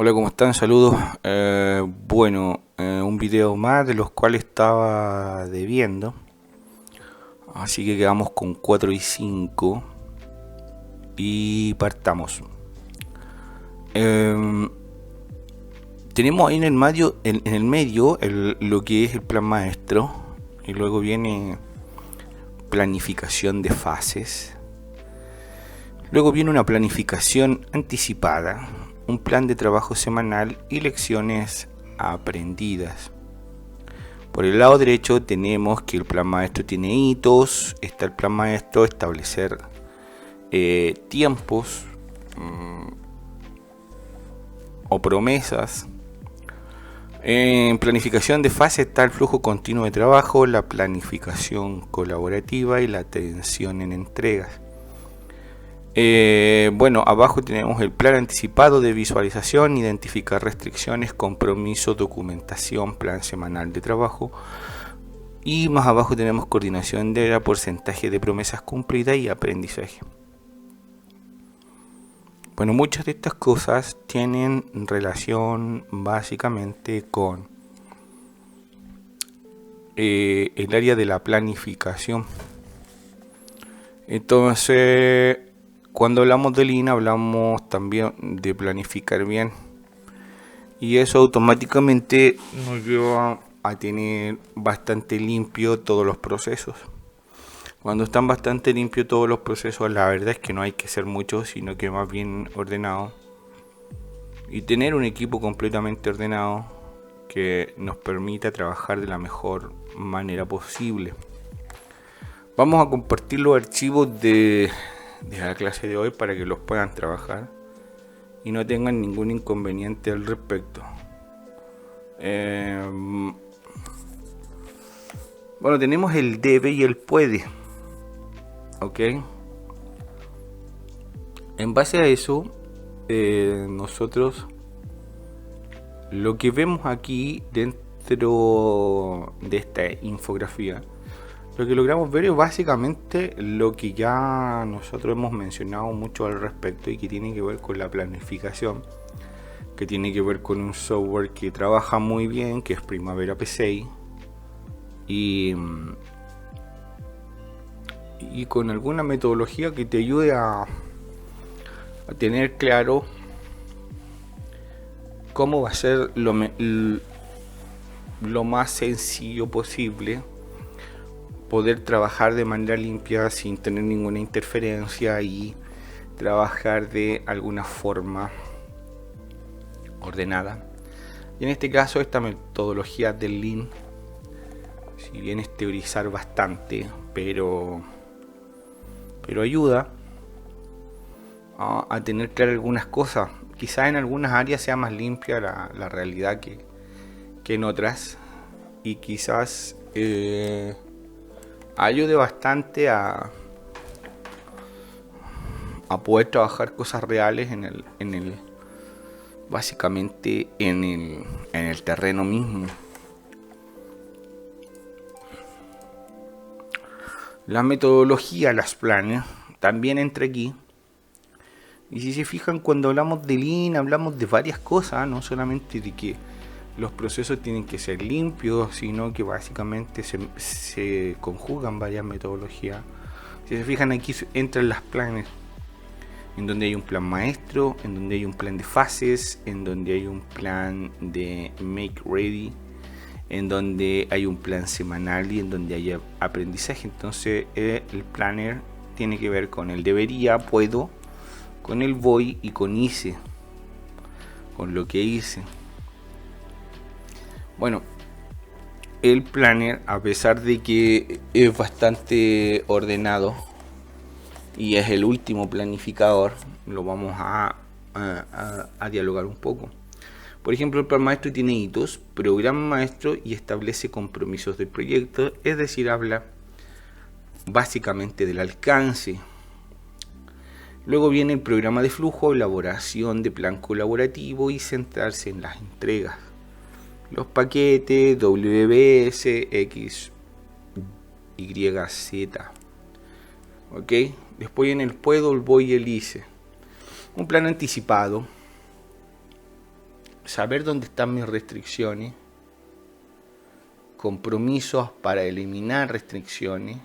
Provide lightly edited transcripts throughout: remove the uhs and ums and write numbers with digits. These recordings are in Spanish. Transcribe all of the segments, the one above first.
Hola, ¿cómo están? Saludos. Un video más de los cuales estaba debiendo. Así que quedamos con 4 y 5 y partamos. Tenemos ahí en el medio lo que es el plan maestro, y luego viene planificación de fases. Luego viene una planificación anticipada, un plan de trabajo semanal y lecciones aprendidas. Por el lado derecho tenemos que el plan maestro tiene hitos. Está el plan maestro, establecer tiempos o promesas. En planificación de fase está el flujo continuo de trabajo, la planificación colaborativa y la atención en entregas. Abajo tenemos el plan anticipado de visualización, identificar restricciones, compromiso, documentación, plan semanal de trabajo. Y más abajo tenemos coordinación de porcentaje de promesas cumplidas y aprendizaje. Bueno, muchas de estas cosas tienen relación básicamente con el área de la planificación. Entonces, cuando hablamos de Lean, hablamos también de planificar bien. Y eso automáticamente nos lleva a tener bastante limpio todos los procesos. Cuando están bastante limpios todos los procesos, la verdad es que no hay que ser mucho, sino que más bien ordenado. Y tener un equipo completamente ordenado que nos permita trabajar de la mejor manera posible. Vamos a compartir los archivos de la clase de hoy para que los puedan trabajar y no tengan ningún inconveniente al respecto. Tenemos el debe y el puede. Ok. En base a eso, nosotros lo que vemos aquí dentro de esta infografía, lo que logramos ver es básicamente lo que ya nosotros hemos mencionado mucho al respecto y que tiene que ver con la planificación, que tiene que ver con un software que trabaja muy bien, que es Primavera P6, y con alguna metodología que te ayude a tener claro cómo va a ser lo más sencillo posible poder trabajar de manera limpia sin tener ninguna interferencia y trabajar de alguna forma ordenada. Y en este caso, esta metodología del Lean, si bien es teorizar bastante, pero ayuda a tener claras algunas cosas. Quizás en algunas áreas sea más limpia la realidad que en otras, y quizás ayude bastante a poder trabajar cosas reales básicamente en el terreno mismo. La metodología, las planes, también entra aquí. Y si se fijan, cuando hablamos de Lean, hablamos de varias cosas, no solamente de que los procesos tienen que ser limpios, sino que básicamente se conjugan varias metodologías. Si se fijan, aquí entran las planes, en donde hay un plan maestro, en donde hay un plan de fases, en donde hay un plan de make ready, en donde hay un plan semanal y en donde hay aprendizaje. Entonces el planner tiene que ver con el debería, puedo, con el voy y con hice, con lo que hice. Bueno, el planner, a pesar de que es bastante ordenado y es el último planificador, lo vamos a dialogar un poco. Por ejemplo, el plan maestro tiene hitos, programa maestro y establece compromisos del proyecto, es decir, habla básicamente del alcance. Luego viene el programa de flujo, elaboración de plan colaborativo y centrarse en las entregas. Los paquetes WBS, X, Y, Z. ¿Ok? Después viene el puedo, el voy y el hice. Un plan anticipado saber dónde están mis restricciones, compromisos para eliminar restricciones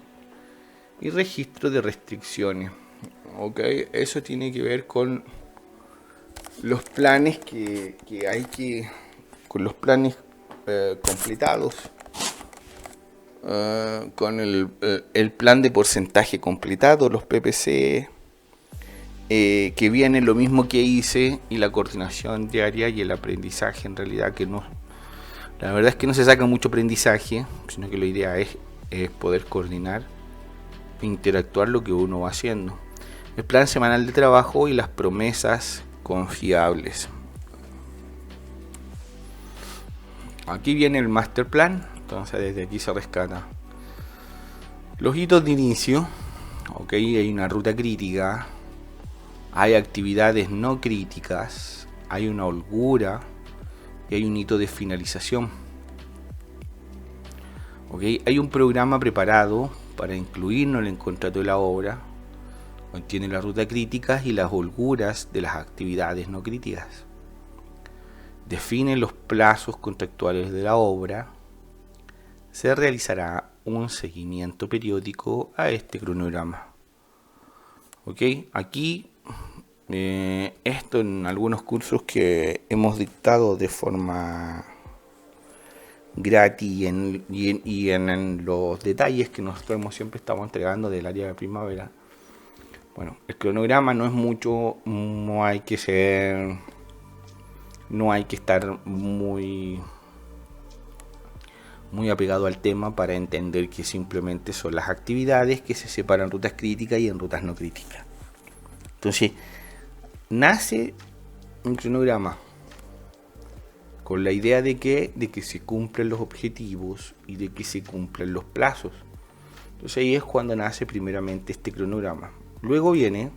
y registro de restricciones. ¿Ok? Eso tiene que ver con los planes que hay que... con los planes completados, con el plan de porcentaje completado, los PPC, que viene lo mismo que hice, y la coordinación diaria y el aprendizaje, en realidad que no, la verdad es que no se saca mucho aprendizaje, sino que la idea es poder coordinar e interactuar lo que uno va haciendo. El plan semanal de trabajo y las promesas confiables. Aquí viene el master plan, entonces desde aquí se rescata los hitos de inicio. Ok, hay una ruta crítica, hay actividades no críticas, hay una holgura y hay un hito de finalización. Ok, hay un programa preparado para incluirnos en el contrato de la obra, contiene la ruta crítica y las holguras de las actividades no críticas. Define los plazos contractuales de la obra. Se realizará un seguimiento periódico a este cronograma. Ok, aquí esto en algunos cursos que hemos dictado de forma gratis y en los detalles que nosotros siempre estamos entregando del área de primavera. Bueno, el cronograma no es mucho, no hay que estar muy apegado al tema para entender que simplemente son las actividades que se separan en rutas críticas y en rutas no críticas. Entonces, nace un cronograma con la idea de que se cumplen los objetivos y de que se cumplen los plazos. Entonces ahí es cuando nace primeramente este cronograma. Luego viene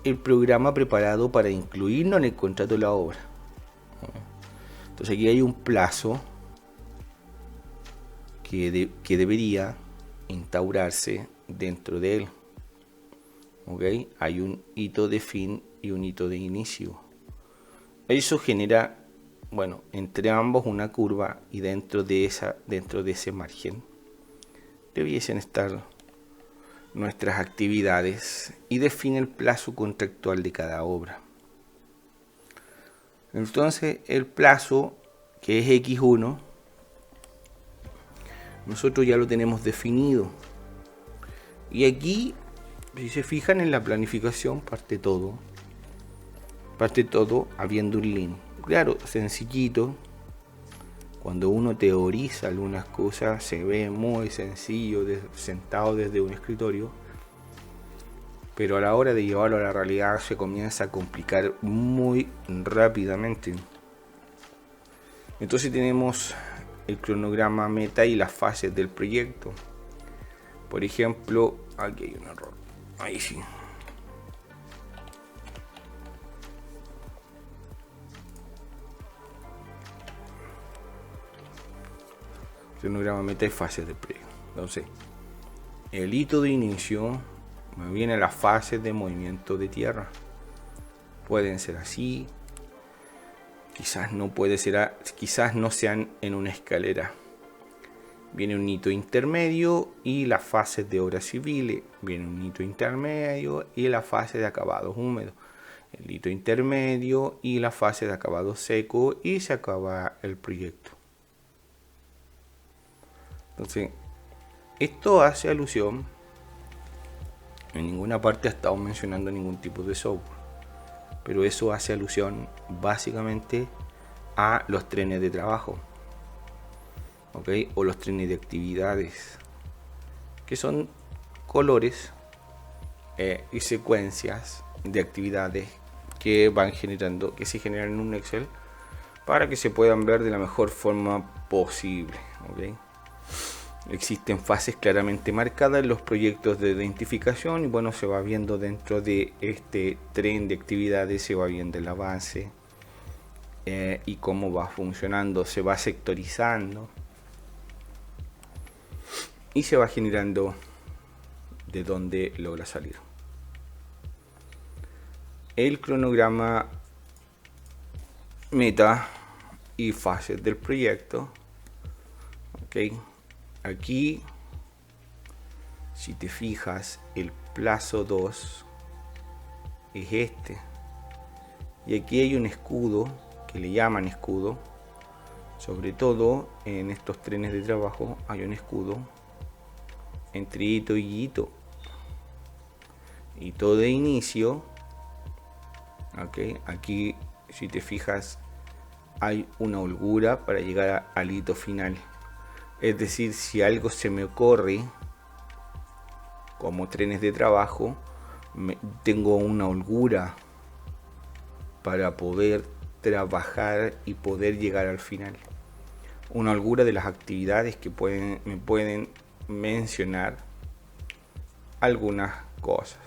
el programa preparado para incluirnos en el contrato de la obra. Entonces aquí hay un plazo que debería instaurarse dentro de él. ¿Okay? Hay un hito de fin y un hito de inicio. Eso genera, bueno, entre ambos una curva, y dentro de ese margen debiesen estar nuestras actividades, y define el plazo contractual de cada obra. Entonces el plazo, que es X1, nosotros ya lo tenemos definido, y aquí, si se fijan en la planificación, parte todo habiendo un link. Claro, sencillito. Cuando uno teoriza algunas cosas se ve muy sencillo sentado desde un escritorio, pero a la hora de llevarlo a la realidad se comienza a complicar muy rápidamente. Entonces tenemos el cronograma meta y las fases del proyecto. Por ejemplo, aquí hay un error. Ahí sí. Cronograma meta y fases del proyecto. Entonces, el hito de inicio, me viene las fases de movimiento de tierra. Pueden ser así, quizás no sean en una escalera. Viene un hito intermedio y las fases de obras civiles. Viene un hito intermedio y la fase de acabados húmedos. El hito intermedio y la fase de acabados secos, y se acaba el proyecto. Entonces, esto hace alusión, en ninguna parte ha estado mencionando ningún tipo de software, pero eso hace alusión básicamente a los trenes de trabajo, ¿ok? O los trenes de actividades, que son colores y secuencias de actividades que se generan en un Excel para que se puedan ver de la mejor forma posible, ¿ok? Existen fases claramente marcadas en los proyectos de identificación, y bueno, se va viendo dentro de este tren de actividades, se va viendo el avance y cómo va funcionando, se va sectorizando y se va generando de dónde logra salir. el cronograma, meta y fases del proyecto. Ok, aquí si te fijas el plazo 2 es este, y aquí hay un escudo que le llaman escudo. Sobre todo en estos trenes de trabajo hay un escudo entre hito y hito. Hito de inicio, okay. Aquí si te fijas hay una holgura para llegar al hito final. Es decir, si algo se me ocurre como trenes de trabajo, tengo una holgura para poder trabajar y poder llegar al final. Una holgura de las actividades que me pueden mencionar algunas cosas.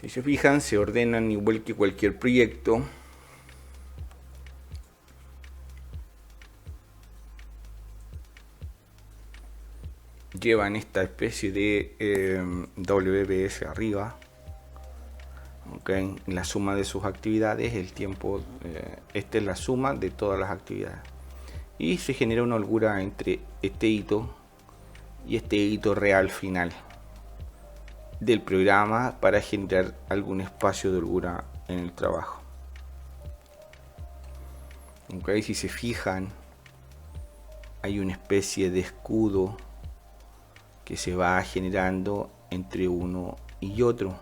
Si se fijan, se ordenan igual que cualquier proyecto. Llevan esta especie de WBS arriba. Okay. La suma de sus actividades, el tiempo, esta es la suma de todas las actividades. Y se genera una holgura entre este hito y este hito real final del programa para generar algún espacio de holgura en el trabajo. Okay. Si se fijan, hay una especie de escudo que se va generando entre uno y otro.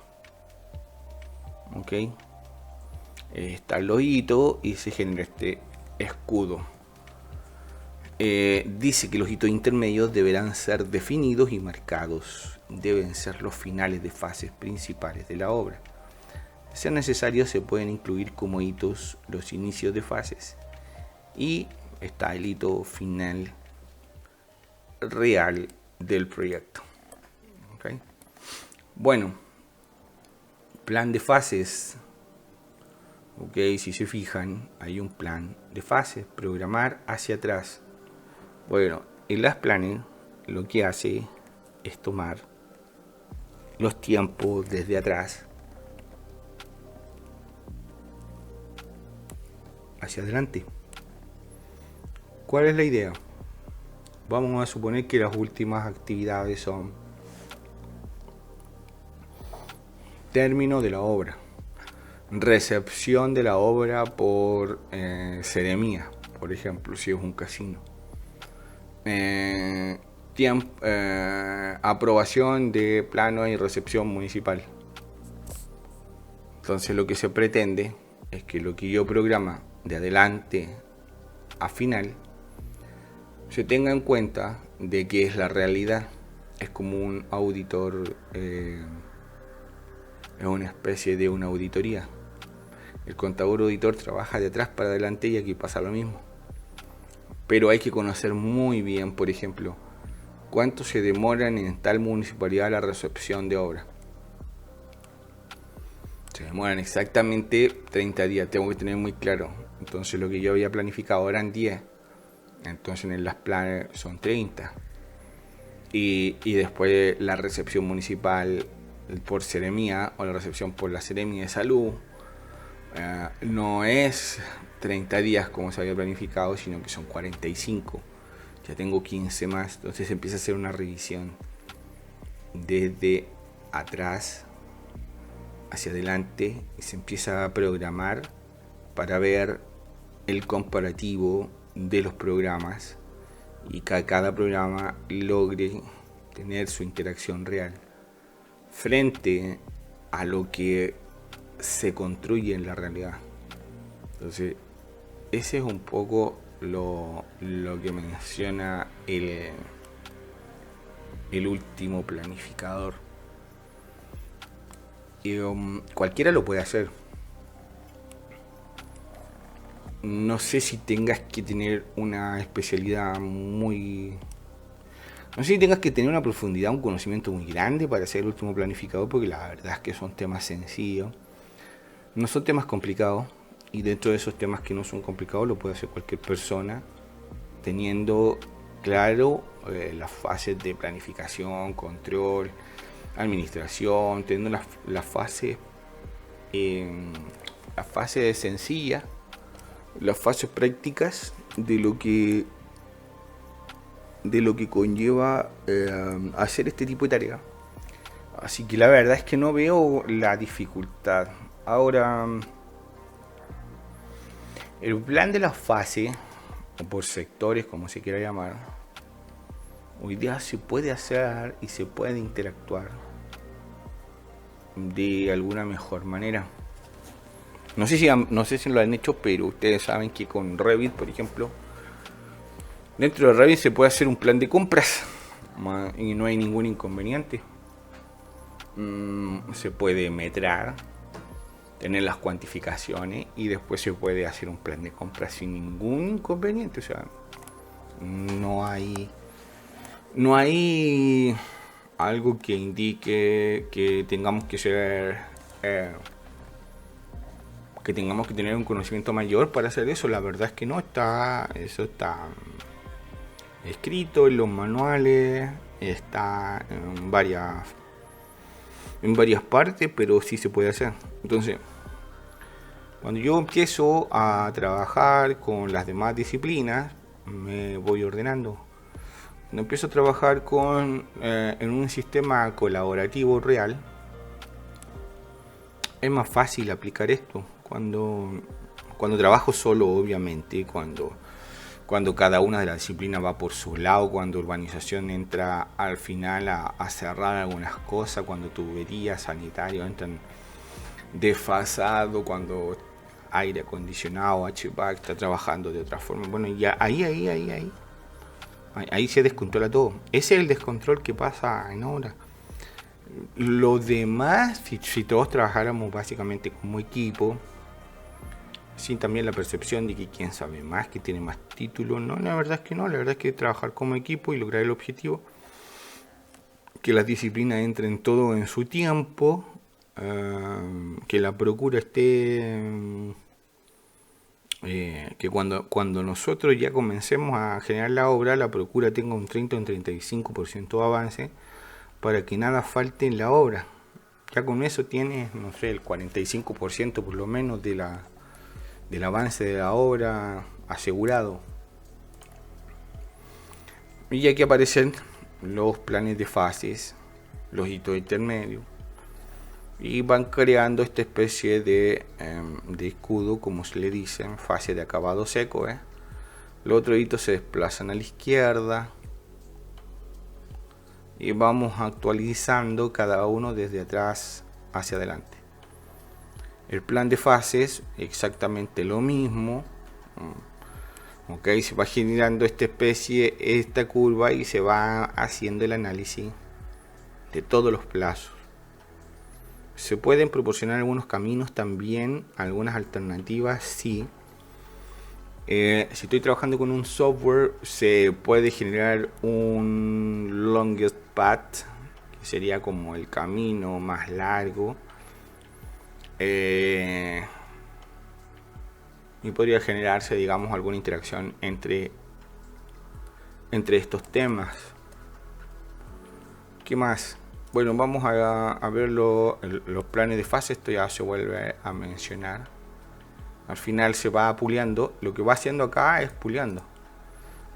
Okay. Están los hitos y se genera este escudo. Dice que los hitos intermedios deberán ser definidos y marcados. Deben ser los finales de fases principales de la obra. Si es necesario, se pueden incluir como hitos los inicios de fases. Y está el hito final real del proyecto. Okay. Bueno, plan de fases. Ok, si se fijan, hay un plan de fases. Programar hacia atrás. Bueno, el Last Planner lo que hace es tomar los tiempos desde atrás hacia adelante. ¿Cuál es la idea? Vamos a suponer que las últimas actividades son término de la obra, recepción de la obra por Seremía, por ejemplo, si es un casino, aprobación de plano y recepción municipal. Entonces lo que se pretende es que lo que yo programa de adelante a final se tenga en cuenta de que es la realidad. Es como un auditor, es una especie de una auditoría. El contador auditor trabaja de atrás para adelante y aquí pasa lo mismo. Pero hay que conocer muy bien, por ejemplo, cuánto se demoran en tal municipalidad la recepción de obra. Se demoran exactamente 30 días, tengo que tener muy claro. Entonces lo que yo había planificado eran 10. Entonces en las planes son 30. Y después la recepción municipal por Seremía o la recepción por la Seremía de Salud no es 30 días como se había planificado, sino que son 45. Ya tengo 15 más, entonces empieza a hacer una revisión desde atrás hacia adelante y se empieza a programar para ver el comparativo de los programas y que cada programa logre tener su interacción real frente a lo que se construye en la realidad. Entonces ese es un poco lo que menciona el último planificador. Y, cualquiera lo puede hacer. No sé si tengas que tener una especialidad muy... No sé si tengas que tener una profundidad, un conocimiento muy grande para ser el último planificador, porque la verdad es que son temas sencillos. No son temas complicados, y dentro de esos temas que no son complicados lo puede hacer cualquier persona, teniendo claro las fases de planificación, control, administración, teniendo las fases las fases sencillas, las fases prácticas de lo que conlleva hacer este tipo de tareas. Así que la verdad es que no veo la dificultad. Ahora, el plan de la fase, o por sectores, como se quiera llamar, hoy día se puede hacer y se puede interactuar de alguna mejor manera. No sé si lo han hecho, pero ustedes saben que con Revit, por ejemplo, dentro de Revit se puede hacer un plan de compras y no hay ningún inconveniente. Se puede metrar, tener las cuantificaciones y después se puede hacer un plan de compras sin ningún inconveniente. O sea, no hay algo que indique que tengamos que ser que tengamos que tener un conocimiento mayor para hacer eso. La verdad es que no está, eso está escrito en los manuales, está en varias partes, pero sí se puede hacer. Entonces, cuando yo empiezo a trabajar con las demás disciplinas, me voy ordenando. Cuando empiezo a trabajar en un sistema colaborativo real, es más fácil aplicar esto. Cuando trabajo solo, obviamente, cuando cada una de las disciplinas va por su lado, cuando urbanización entra al final a cerrar algunas cosas, cuando tuberías, sanitarios entran desfasado, cuando aire acondicionado, HVAC está trabajando de otra forma. Bueno, ya ahí se descontrola todo. Ese es el descontrol que pasa en obra. Lo demás, si todos trabajáramos básicamente como equipo, sin también la percepción de que quién sabe más, que tiene más títulos, no, la verdad es que no, la verdad es que trabajar como equipo y lograr el objetivo, que las disciplinas entren todo en su tiempo, que la procura esté, que cuando nosotros ya comencemos a generar la obra, la procura tenga un 30 o un 35% de avance, para que nada falte en la obra. Ya con eso tienes, no sé, el 45% por lo menos del avance de la obra asegurado. Y ya que aparecen los planes de fases, los hitos intermedios, y van creando esta especie de escudo, como se le dice, en fase de acabado seco. Los otros hitos se desplazan a la izquierda y vamos actualizando cada uno desde atrás hacia adelante. El plan de fases exactamente lo mismo. Se va generando esta curva y se va haciendo el análisis de todos los plazos. Se pueden proporcionar algunos caminos también, algunas alternativas, sí. Si estoy trabajando con un software, se puede generar un longest path, que sería como el camino más largo. Y podría generarse, digamos, alguna interacción entre estos temas. ¿Qué más? Bueno, vamos a ver los planes de fase. Esto ya se vuelve a mencionar. Al final se va puliendo. Lo que va haciendo acá es puliendo.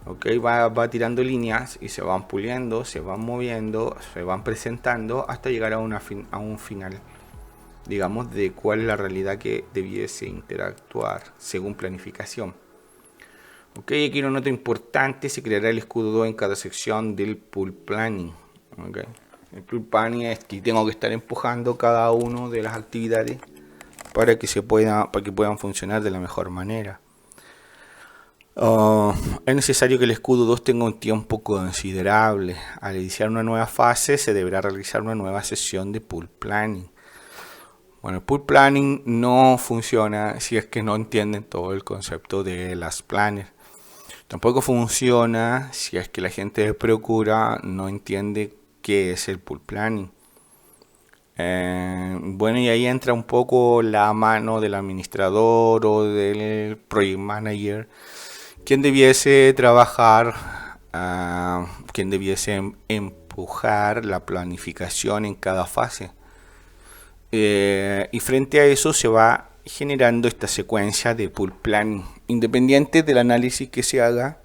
Va tirando líneas y se van puliendo, se van moviendo, se van presentando hasta llegar a un final, digamos, de cuál es la realidad que debiese interactuar según planificación. Aquí una nota importante: se creará el escudo 2 en cada sección del pool planning. El pool planning es que tengo que estar empujando cada una de las actividades para que puedan funcionar de la mejor manera. Es necesario que el escudo 2 tenga un tiempo considerable. Al iniciar una nueva fase se deberá realizar una nueva sesión de pool planning. Bueno, el pool planning no funciona si es que no entienden todo el concepto de las planners. Tampoco funciona si es que la gente de Procura no entiende qué es el pool planning. Bueno, y ahí entra un poco la mano del administrador o del project manager, quien debiese trabajar, quien debiese empujar la planificación en cada fase. Y frente a eso se va generando esta secuencia de pull planning, independiente del análisis que se haga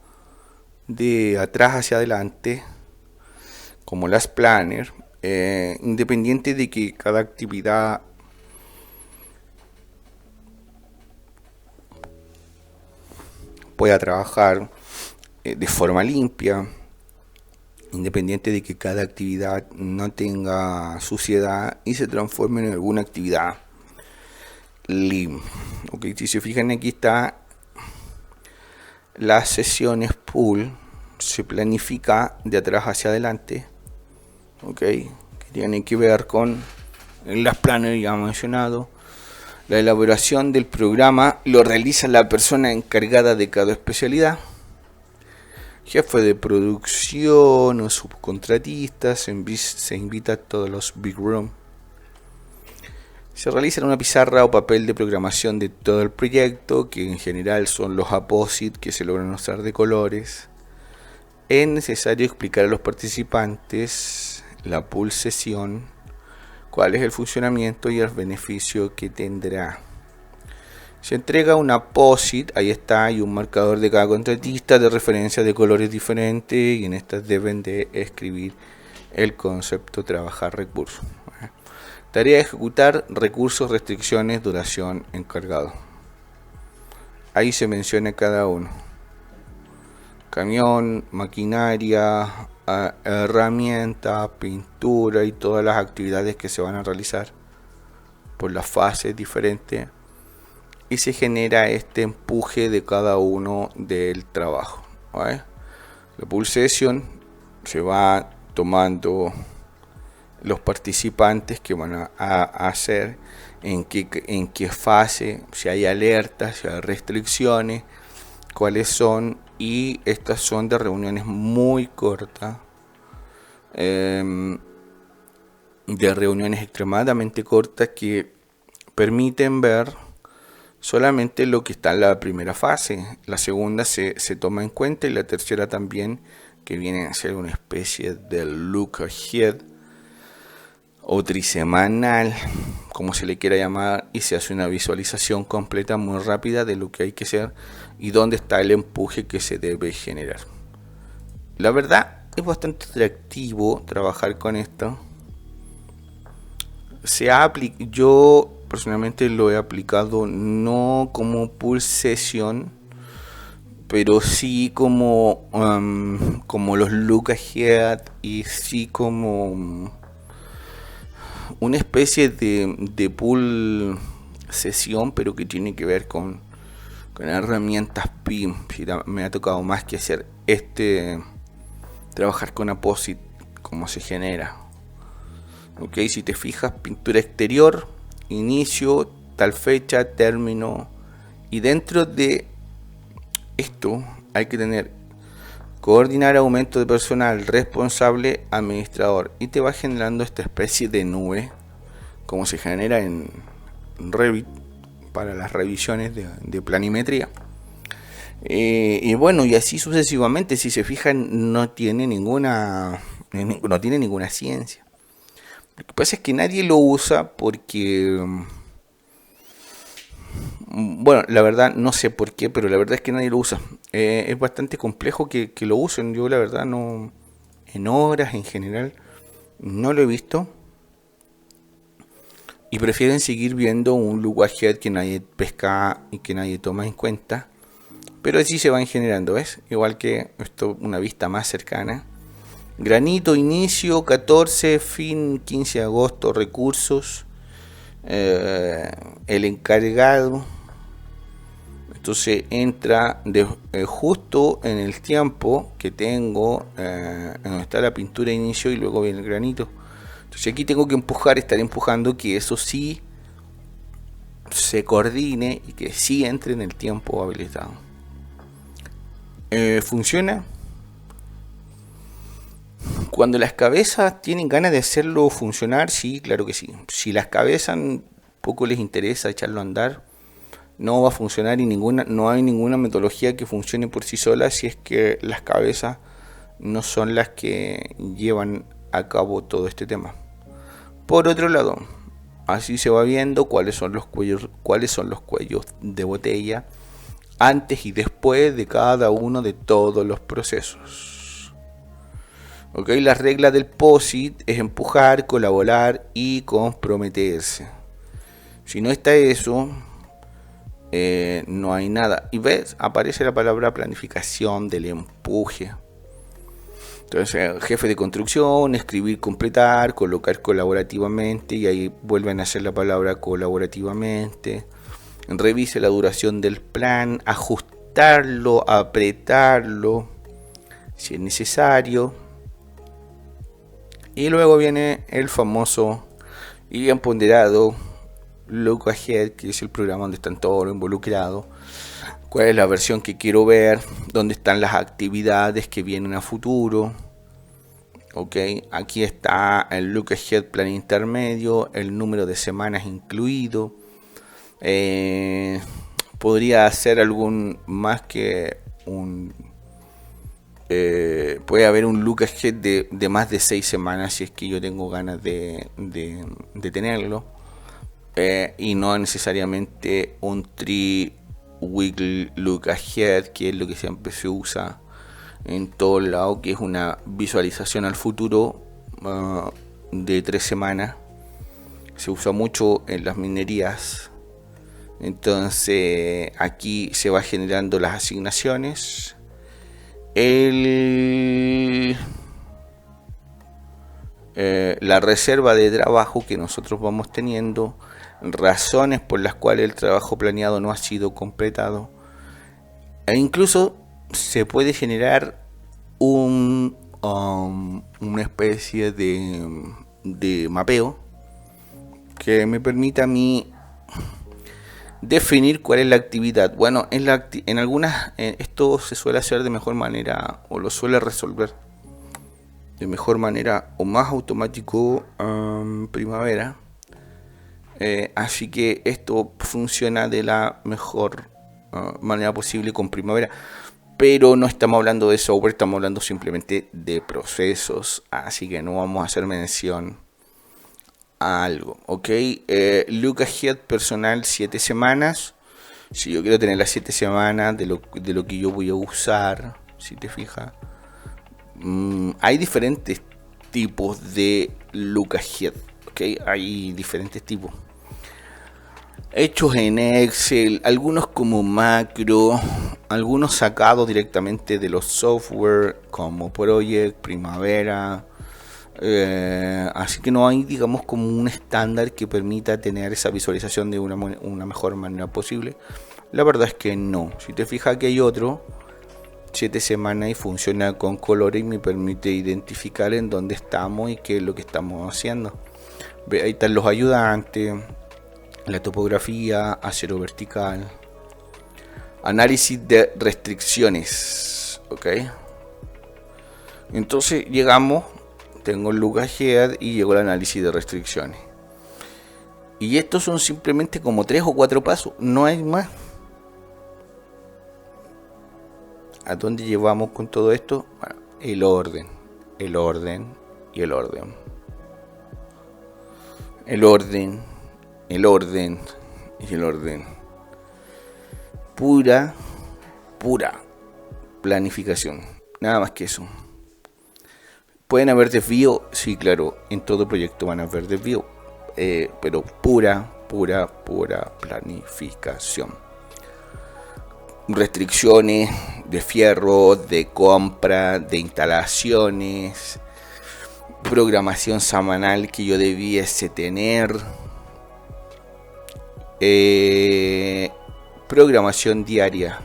de atrás hacia adelante, como las planner, independiente de que cada actividad pueda trabajar de forma limpia, independiente de que cada actividad no tenga suciedad y se transforme en alguna actividad lean. Okay, si se fijan, aquí está las sesiones pull, se planifica de atrás hacia adelante, que tienen que ver con las planes ya mencionado. La elaboración del programa lo realiza la persona encargada de cada especialidad, jefe de producción o subcontratistas. Se invita a todos los big room. Se realiza en una pizarra o papel de programación de todo el proyecto, que en general son los APOSIT que se logran usar de colores. Es necesario explicar a los participantes la pull sesión, cuál es el funcionamiento y el beneficio que tendrá. Se entrega un APOSIT, ahí está, y un marcador de cada contratista de referencia de colores diferentes, y en estas deben de escribir el concepto trabajar recursos. Tarea: ejecutar recursos, restricciones, duración, encargado. Ahí se menciona cada uno. Camión, maquinaria, herramienta, pintura y todas las actividades que se van a realizar por las fases diferentes. Y se genera este empuje de cada uno del trabajo. ¿Vale? La pull session se va tomando los participantes que van a hacer, en qué fase, si hay alertas, si hay restricciones, cuáles son, y estas son de reuniones muy cortas, de reuniones extremadamente cortas que permiten ver solamente lo que está en la primera fase. La segunda se toma en cuenta, y la tercera también, que viene a ser una especie de look ahead o trisemanal, como se le quiera llamar, y se hace una visualización completa muy rápida de lo que hay que hacer y dónde está el empuje que se debe generar. La verdad es bastante atractivo trabajar con esto. Yo personalmente lo he aplicado no como pull session, pero sí como los look ahead, y sí como una especie de pull sesión, pero que tiene que ver con herramientas PIM. Me ha tocado más que hacer trabajar con APOSIT, cómo se genera. Si te fijas, pintura exterior, inicio, tal fecha, término, y dentro de esto hay que tener coordinar aumento de personal, responsable, administrador, y te va generando esta especie de nube, como se genera en Revit para las revisiones de planimetría. Y bueno, y así sucesivamente. Si se fijan, no tiene ninguna ciencia. Lo que pasa es que nadie lo usa porque, bueno, la verdad no sé por qué, pero la verdad es que nadie lo usa. Es bastante complejo que lo usen. Yo la verdad no, en obras en general, no lo he visto. Y prefieren seguir viendo un look ahead que nadie pesca y que nadie toma en cuenta. Pero así se van generando, ¿ves? Igual que esto, una vista más cercana. Granito, inicio, 14, fin, 15 de agosto, recursos. El encargado. Entonces entra justo en el tiempo que tengo, donde está la pintura de inicio, y luego viene el granito. Entonces aquí tengo que estar empujando que eso sí se coordine y que sí entre en el tiempo habilitado. ¿Funciona? Cuando las cabezas tienen ganas de hacerlo funcionar, sí, claro que sí. Si las cabezas poco les interesa echarlo a andar, no va a funcionar, y no hay ninguna metodología que funcione por sí sola si es que las cabezas no son las que llevan a cabo todo este tema. Por otro lado, Así se va viendo cuáles son los cuellos de botella antes y después de cada uno de todos los procesos. Ok, la regla del POSIT es empujar, colaborar y comprometerse. Si no está eso, no hay nada. Y ves, aparece la palabra planificación del empuje. Entonces, jefe de construcción, escribir, completar, colocar colaborativamente, y ahí vuelven a hacer la palabra colaborativamente. Revise la duración del plan, ajustarlo, apretarlo, si es necesario. Y luego viene el famoso y bien ponderado Look Ahead, que es el programa donde están todos los involucrados. ¿Cuál es la versión que quiero ver? ¿Dónde están las actividades que vienen a futuro? Ok, aquí está el Look Ahead plan intermedio, el número de semanas incluido. Podría hacer algún más que un... puede haber un Look Ahead de más de 6 semanas si es que yo tengo ganas de tenerlo. Y no necesariamente un 3-week Look Ahead, que es lo que siempre se usa en todo lado, que es una visualización al futuro de 3 semanas. Se usa mucho en las minerías. Entonces aquí se va generando las asignaciones. La reserva de trabajo que nosotros vamos teniendo, razones por las cuales el trabajo planeado no ha sido completado, e incluso se puede generar una especie de mapeo que me permita a mí definir cuál es la actividad. Bueno, en algunas esto se suele hacer de mejor manera, o lo suele resolver de mejor manera o más automático Primavera. Así que esto funciona de la mejor manera posible con Primavera. Pero no estamos hablando de software, estamos hablando simplemente de procesos. Así que no vamos a hacer mención a algo. Ok, Look Ahead personal 7 semanas. Si yo quiero tener las 7 semanas de lo que yo voy a usar, si te fijas. Hay diferentes tipos de Look Ahead. Okay, hay diferentes tipos. Hechos en Excel, algunos como macro, algunos sacados directamente de los software como Project, Primavera. Así que no hay, digamos, como un estándar que permita tener esa visualización de una mejor manera posible. La verdad es que no. Si te fijas que hay otro 7 semanas y funciona con colores y me permite identificar en dónde estamos y qué es lo que estamos haciendo. Ahí están los ayudantes, la topografía, acero vertical, análisis de restricciones. Ok, entonces llegamos, tengo el Look Ahead y llegó el análisis de restricciones. Y estos son simplemente como 3 o 4 pasos, no hay más. ¿A dónde llevamos con todo esto? Bueno, el orden y el orden. El orden y el orden. Pura planificación. Nada más que eso. ¿Pueden haber desvíos? Sí, claro. En todo proyecto van a haber desvíos. Pero pura planificación. Restricciones de fierro, de compra, de instalaciones, programación semanal que yo debiese tener, programación diaria.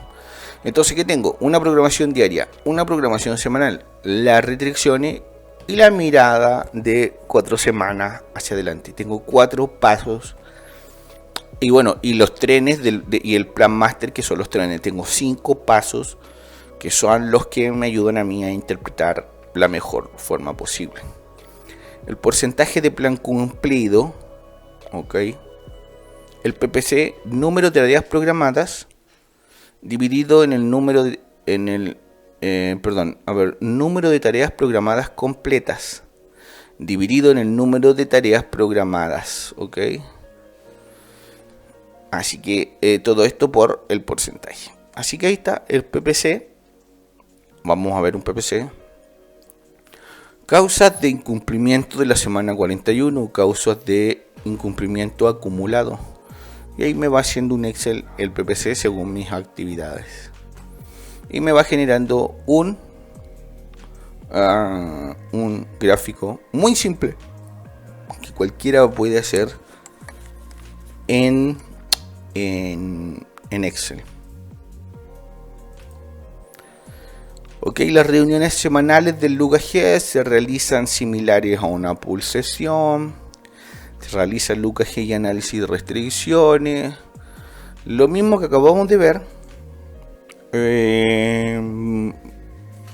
Entonces, ¿qué tengo? Una programación diaria, una programación semanal, las restricciones y la mirada de 4 semanas hacia adelante. Tengo 4 pasos. Y bueno, y los trenes y el plan master, que son los trenes. Tengo 5 pasos que son los que me ayudan a mí a interpretar la mejor forma posible. El porcentaje de plan cumplido, ok. El PPC, número de tareas programadas, dividido en el número de, número de tareas programadas completas, dividido en el número de tareas programadas, ok. Así que todo esto por el porcentaje. Así que ahí está el PPC. Vamos a ver un PPC. Causas de incumplimiento de la semana 41, causas de incumplimiento acumulado. Y ahí me va haciendo un Excel el PPC según mis actividades. Y me va generando un gráfico muy simple que cualquiera puede hacer en Excel. Ok, las reuniones semanales del LucaG se realizan similares a una pool sesión. Se realiza el LucaG y análisis de restricciones. Lo mismo que acabamos de ver.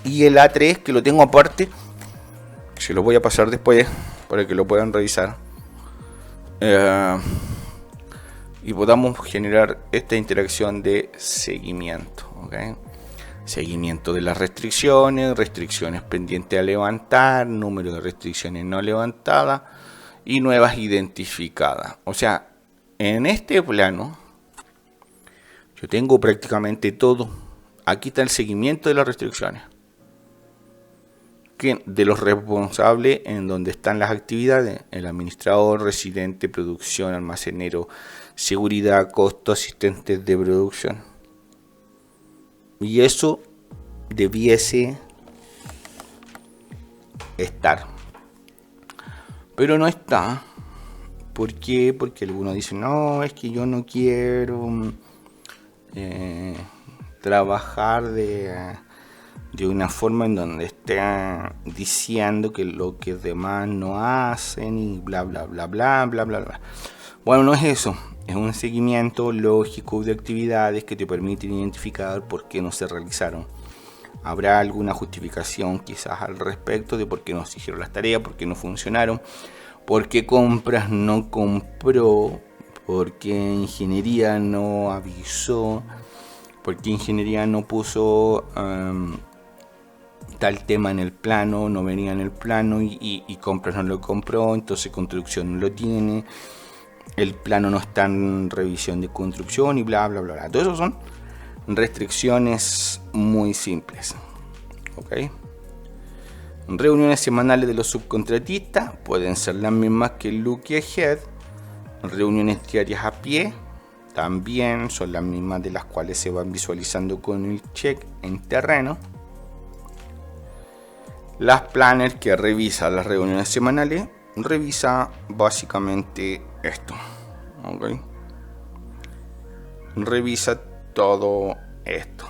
Y el A3 que lo tengo aparte. Se lo voy a pasar después para que lo puedan revisar. Y podamos generar esta interacción de seguimiento. ¿Okay? Seguimiento de las restricciones, restricciones pendientes a levantar, número de restricciones no levantadas y nuevas identificadas. O sea, en este plano yo tengo prácticamente todo. Aquí está el seguimiento de las restricciones. De los responsables en donde están las actividades, el administrador, residente, producción, almacenero, seguridad, costo, asistentes de producción. Y eso debiese estar. Pero no está. ¿Por qué? Porque algunos dicen, no, es que yo no quiero trabajar de una forma en donde estén diciendo que lo que los demás no hacen y bla bla bla bla bla bla bla. Bueno, no es eso, es un seguimiento lógico de actividades que te permiten identificar por qué no se realizaron. Habrá alguna justificación quizás al respecto de por qué no se hicieron las tareas, por qué no funcionaron, por qué compras no compró, por qué ingeniería no avisó, por qué ingeniería no puso tal tema en el plano, no venía en el plano y compras no lo compró, entonces construcción no lo tiene, el plano no está en revisión de construcción y bla bla bla bla. Todo eso son restricciones muy simples. ¿Ok? Reuniones semanales de los subcontratistas pueden ser las mismas que el Look Ahead. Reuniones diarias a pie también son las mismas, de las cuales se van visualizando con el check en terreno. Las planners que revisa las reuniones semanales, revisa básicamente esto. ¿Okay? Revisa todo esto.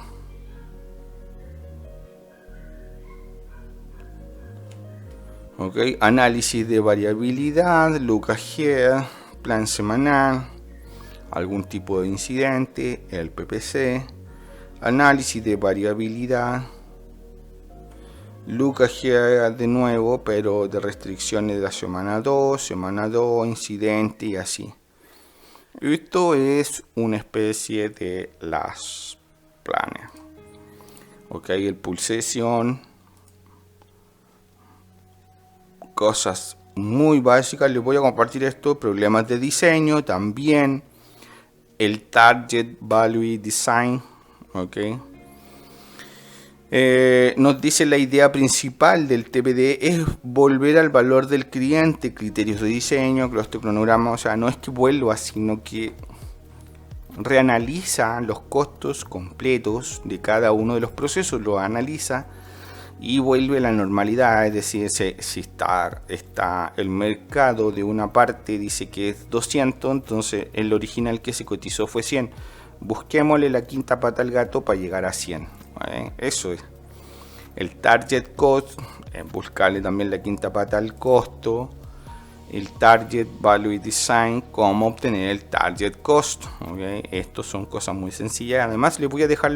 ¿Okay? Análisis de variabilidad, LucaG, plan semanal, algún tipo de incidente, el PPC, análisis de variabilidad, LucaG de nuevo, pero de restricciones de la semana 2, incidente y así. Esto es una especie de las planes. Ok, el pool session, cosas muy básicas. Les voy a compartir esto, problemas de diseño también, el target value design. Ok. Nos dice la idea principal del TPD es volver al valor del cliente, criterios de diseño, cluster cronograma. O sea, no es que vuelva, sino que reanaliza los costos completos de cada uno de los procesos, lo analiza y vuelve a la normalidad. Es decir, si está el mercado de una parte dice que es 200, entonces el original que se cotizó fue 100. Busquémosle la quinta pata al gato para llegar a 100. Eso es el target cost, buscarle también la quinta pata al costo, el target value design, cómo obtener el target cost. Estos son cosas muy sencillas. Además les voy a dejar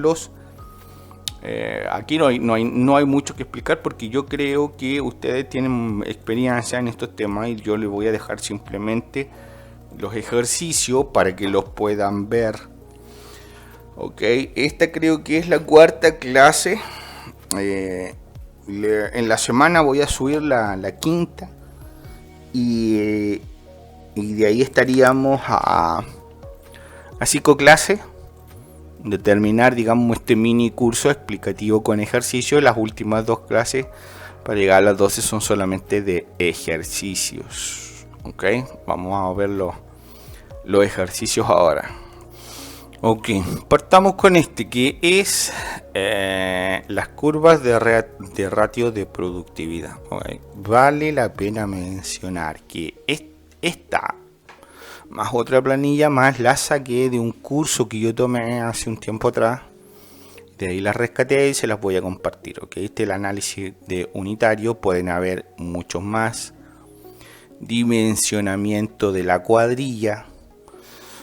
aquí no hay mucho que explicar, porque yo creo que ustedes tienen experiencia en estos temas y yo les voy a dejar simplemente los ejercicios para que los puedan ver. Ok, esta creo que es la cuarta clase. En la semana voy a subir la quinta y de ahí estaríamos a La psicoclase, determinar, digamos, este mini curso explicativo con ejercicio. Las últimas 2 clases para llegar a las 12 son solamente de ejercicios. Ok, vamos a ver los ejercicios ahora. Ok, partamos con este que es las curvas de ratio de productividad. Okay. Vale la pena mencionar que esta más otra planilla más la saqué de un curso que yo tomé hace un tiempo atrás. De ahí las rescaté y se las voy a compartir. Okay. Este es el análisis de unitario. Pueden haber muchos más. Dimensionamiento de la cuadrilla.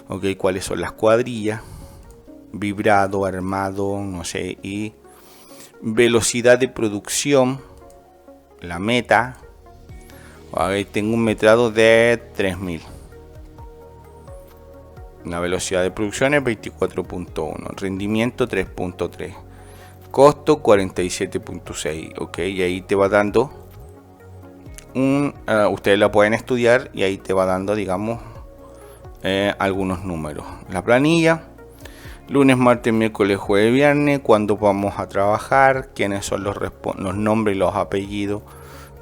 Okay, ¿cuáles son las cuadrillas? Vibrado, armado, no sé. Y velocidad de producción. La meta. Okay, tengo un metrado de 3000. La velocidad de producción es 24.1, rendimiento 3.3, costo 47.6, ok, y ahí te va dando ustedes la pueden estudiar y ahí te va dando, digamos, algunos números. La planilla, lunes, martes, miércoles, jueves, viernes, cuándo vamos a trabajar, quiénes son los nombres y los apellidos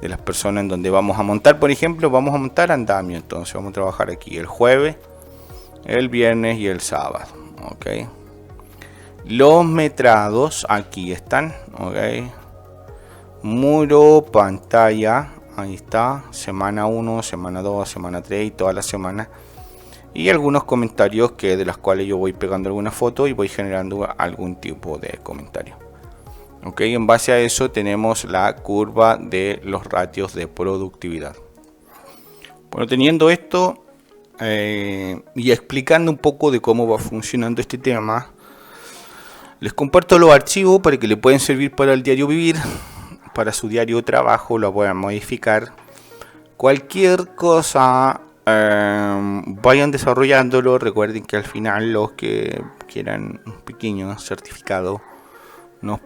de las personas en donde vamos a montar. Por ejemplo, vamos a montar andamio, entonces vamos a trabajar aquí el jueves, el viernes y el sábado. Ok, los metrados aquí están. Ok, muro, pantalla, ahí está, semana 1, semana 2, semana 3 y todas las semanas, y algunos comentarios que de las cuales yo voy pegando alguna foto y voy generando algún tipo de comentario. Ok, en base a eso tenemos la curva de los ratios de productividad. Bueno, teniendo esto y explicando un poco de cómo va funcionando este tema, les comparto los archivos para que le pueden servir para el diario vivir, para su diario trabajo, lo puedan modificar. Cualquier cosa, vayan desarrollándolo. Recuerden que al final los que quieran un pequeño certificado no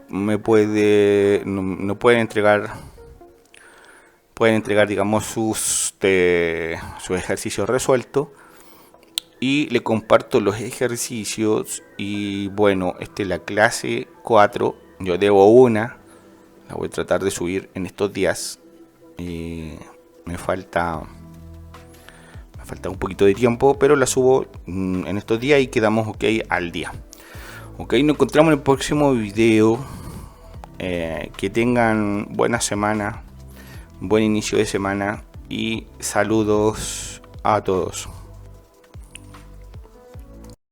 pueden entregar, digamos, sus ejercicios resueltos, y le comparto los ejercicios. Y bueno, esta es la clase 4, yo debo una, la voy a tratar de subir en estos días. Me falta un poquito de tiempo, pero la subo en estos días y quedamos ok al día. Ok, nos encontramos en el próximo video. Que tengan buena semana, buen inicio de semana y saludos a todos.